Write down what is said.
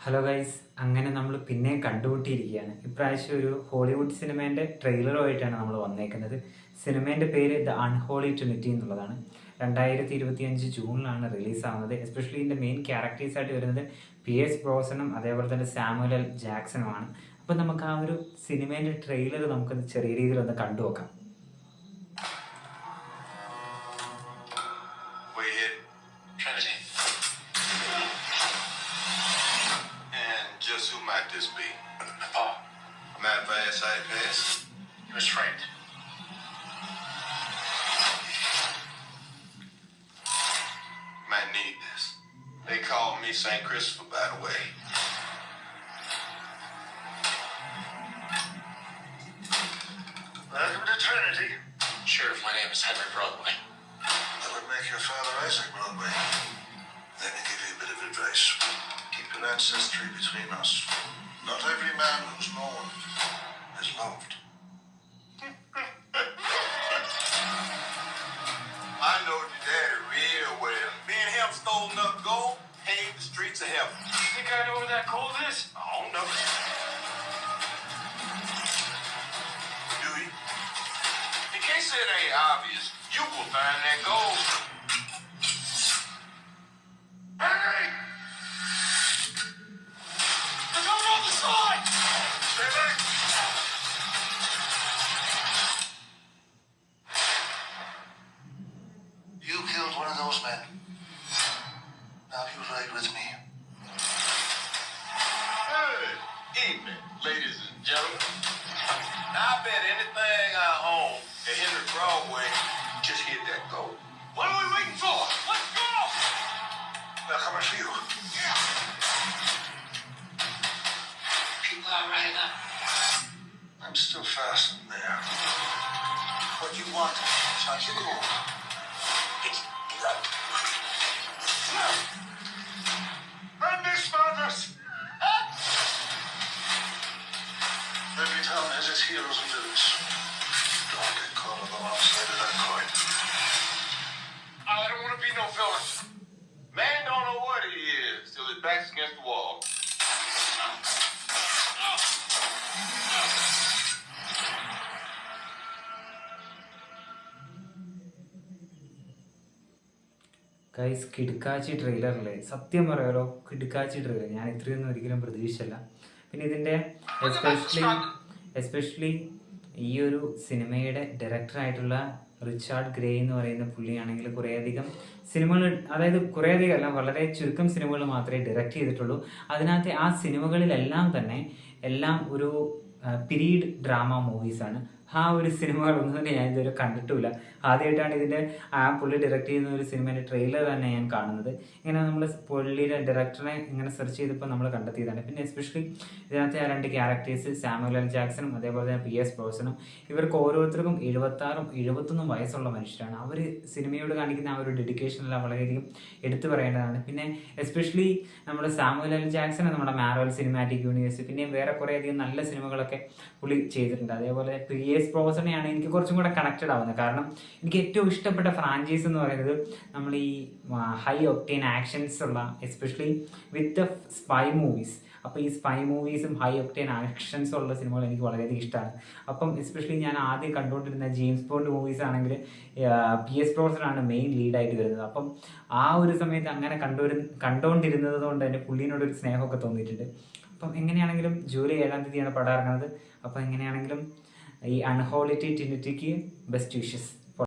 Hello guys, അങ്ങനെ നമ്മൾ പിന്നെ കണ്ടുമുട്ടിയിരിക്കുകയാണ്. ഇപ്രാവശ്യം ഒരു ഹോളിവുഡ് സിനിമേൻ്റെ ട്രെയിലറുമായിട്ടാണ് നമ്മൾ വന്നേക്കുന്നത്. സിനിമേൻ്റെ പേര് ദ അൺഹോളി ട്രിനിറ്റി എന്നുള്ളതാണ്. 2025 ജൂണിലാണ് റിലീസാവുന്നത്. എസ്പെഷ്യലി ഇതിൻ്റെ മെയിൻ ക്യാരക്ടേഴ്സായിട്ട് വരുന്നത് പിയേഴ്സ് ബ്രോസണും അതേപോലെ തന്നെ സാമുവൽ എൽ ജാക്സണുമാണ്. അപ്പം നമുക്ക് ആ ഒരു സിനിമേൻ്റെ ട്രെയിലർ നമുക്കത് ചെറിയ രീതിയിൽ ഒന്ന് കണ്ടു നോക്കാം. Just who might this be? Paul. Matt Bass, I pass. He was framed. Might need this. They call me St. Christopher, by the way. Welcome to Trinity. Sheriff, my name is Henry Broadway. That would make your father Isaac Broadway. Let me give you a bit of advice. Keep your ancestry between us. Not every man who's known is loved. I know your daddy real well. Me and him stole enough gold, paved the streets of heaven. You think I know where that gold is? I don't know. Do you? In case it ain't obvious, you will find that gold. Henry! They're coming on the side! Stay back! You killed one of those men. Now you ride with me. Good evening, ladies and gentlemen. Now, I bet anything I own at Henry Broadway just hit that gold. What are we waiting for? Let's go! They're coming for you. People are right up. I'm still fastened there. What you want is not your gold. It's blood. And this fathers! Every town has its heroes and villains. Don't get caught on the wrong side of that coin. I don't want to be no villain. Man don't know what he is till his back's against the wall. Guys, കിടുക്കാച്ചി ട്രെയിലറിലെ സത്യം പറയാലോ, കിടുക്കാച്ചി trailer. ഞാൻ ഇത്രയൊന്നും ഒരിക്കലും പ്രതീക്ഷിച്ചില്ല. പിന്നെ ഇതിൻ്റെ എസ്പെഷ്യലി ഈ ഒരു സിനിമയുടെ ഡയറക്ടറായിട്ടുള്ള റിച്ചാർഡ് ഗ്രേ എന്ന് പറയുന്ന പുള്ളിയാണെങ്കിൽ കുറേയധികം സിനിമകൾ, അതായത് കുറേയധികം അല്ല, വളരെ ചുരുക്കം സിനിമകൾ മാത്രമേ ഡയറക്റ്റ് ചെയ്തിട്ടുള്ളൂ. അതിനകത്ത് ആ സിനിമകളിലെല്ലാം തന്നെ എല്ലാം ഒരു പീരീഡ് ഡ്രാമ മൂവീസാണ്. ആ ഒരു സിനിമകളൊന്നും തന്നെ ഞാൻ ഇതുവരെ കണ്ടിട്ടുമില്ല. ആദ്യമായിട്ടാണ് ഇതിൻ്റെ പുള്ളി ഡയറക്റ്റ് ചെയ്യുന്ന ഒരു സിനിമേൻ്റെ ട്രെയിലർ തന്നെ ഞാൻ കാണുന്നത്. ഇങ്ങനെ നമ്മൾ പുള്ളിയുടെ ഡയറക്ടറിനെ ഇങ്ങനെ സെർച്ച് ചെയ്തപ്പോൾ നമ്മൾ കണ്ടെത്തിയതാണ്. പിന്നെ എസ്പെഷ്യലി ഇതിനകത്തെ ആ രണ്ട് ക്യാരക്ടേഴ്സ് സാമുവൽ എൽ ജാക്സണും അതേപോലെ തന്നെ പിയേഴ്സ് ബ്രോസണും, ഇവർക്ക് ഓരോരുത്തർക്കും 76ഉം 71 വയസ്സുള്ള മനുഷ്യരാണ്. അവർ സിനിമയോട് കാണിക്കുന്ന ആ ഒരു ഡെഡിക്കേഷനെല്ലാം വളരെയധികം എടുത്തു പറയേണ്ടതാണ്. പിന്നെ എസ്പെഷ്യലി നമ്മുടെ സാമുവൽ എൽ ജാക്സൺ നമ്മുടെ മാർവൽ സിനിമാറ്റിക് യൂണിവേഴ്സ്, പിന്നെ വേറെ കുറേയധികം നല്ല സിനിമകളൊക്കെ പുള്ളി ചെയ്തിട്ടുണ്ട്. അതേപോലെ പിയേഴ്സ് ബ്രോസണെയാണ് എനിക്ക് കുറച്ചും കൂടെ കണക്റ്റഡ് ആവുന്നത്. കാരണം എനിക്ക് ഏറ്റവും ഇഷ്ടപ്പെട്ട ഫ്രാഞ്ചൈസ് എന്ന് പറയുന്നത് നമ്മൾ ഈ ഹൈ ഒക്ടേൻ ആക്ഷൻസ് ഉള്ള, especially with the spy movies. അപ്പോൾ ഈ സ്പൈ മൂവീസും ഹൈ ഒക്ടേൻ ആക്ഷൻസ് ഉള്ള സിനിമകൾ എനിക്ക് വളരെയധികം ഇഷ്ടമാണ്. അപ്പം എസ്പെഷ്യലി ഞാൻ ആദ്യം കണ്ടുകൊണ്ടിരുന്ന ജെയിംസ് ബോണ്ട് മൂവീസ് ആണെങ്കിൽ പിയേഴ്സ് ബ്രോസനാണ് മെയിൻ ലീഡായിട്ട് വരുന്നത്. അപ്പം ആ ഒരു സമയത്ത് അങ്ങനെ കണ്ടുകൊണ്ടിരുന്നത് കൊണ്ട് തന്നെ പുള്ളീനോടൊരു സ്നേഹമൊക്കെ തോന്നിയിട്ടുണ്ട്. അപ്പം എങ്ങനെയാണെങ്കിലും ജൂലൈ 7-ാം തീയതിയാണ് പടം ഇറങ്ങുന്നത്. അപ്പം എങ്ങനെയാണെങ്കിലും ഈ അൺഹോളി ട്രിനിറ്റിക്ക് ബെസ്റ്റ് വിഷസ്.